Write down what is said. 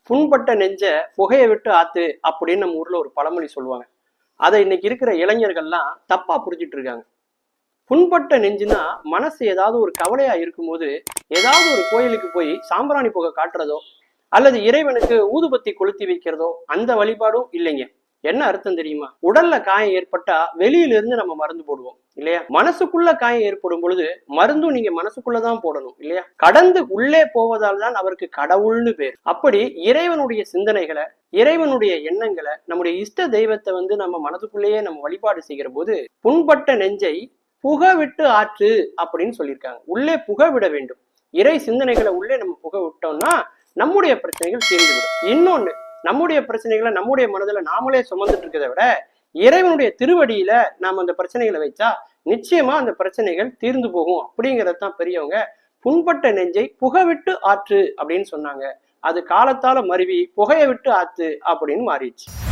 புண்பட்ட நெஞ்ச புகையை விட்டு ஆத்து அப்படின்னு நம்ம ஊர்ல ஒரு பழமொழி சொல்லுவாங்க. அதை இன்னைக்கு இருக்கிற இளைஞர்கள்லாம் தப்பா புரிஞ்சிட்டு இருக்காங்க. புண்பட்ட நெஞ்சுனா மனசு ஏதாவது ஒரு கவலையா இருக்கும்போது ஏதாவது ஒரு கோயிலுக்கு போய் சாம்பிராணி புகை காட்டுறதோ அல்லது இறைவனுக்கு ஊதுபத்தி கொளுத்தி வைக்கிறதோ அந்த வழிபாடும் இல்லைங்க. என்ன அர்த்தம் தெரியுமா? உடல்ல காயம் ஏற்பட்டா வெளியில இருந்து நம்ம மருந்து போடுவோம் இல்லையா? மனசுக்குள்ள காயம் ஏற்படும் பொழுது மருந்தும் நீங்க மனசுக்குள்ளதான் போடணும் இல்லையா? கடந்து உள்ளே போவதால் தான் அவருக்கு கடவுள்னு பேர். அப்படி இறைவனுடைய சிந்தனைகளை, இறைவனுடைய எண்ணங்களை, நம்முடைய இஷ்ட தெய்வத்தை நம்ம மனதுக்குள்ளேயே நம்ம வழிபாடு செய்கிற போது புண்பட்ட நெஞ்சை புக விட்டு ஆற்று அப்படின்னு சொல்லியிருக்காங்க. உள்ளே புக விட வேண்டும். இறை சிந்தனைகளை உள்ளே நம்ம புக விட்டோம்னா நம்முடைய பிரச்சனைகள் தீர்ந்துவிடும். இன்னொன்னு, நம்முடைய பிரச்சனைகளை நம்முடைய மனதில் நாமளே சுமந்துட்டு இருக்கிறத விட இறைவனுடைய திருவடியில நாம அந்த பிரச்சனைகளை வைச்சா நிச்சயமா அந்த பிரச்சனைகள் தீர்ந்து போகும். அப்படிங்கறதான் பெரியவங்க புண்பட்ட நெஞ்சை புகை விட்டு ஆற்று அப்படின்னு சொன்னாங்க. அது காலத்தால மருவி புகையை விட்டு ஆத்து அப்படின்னு மாறிடுச்சு.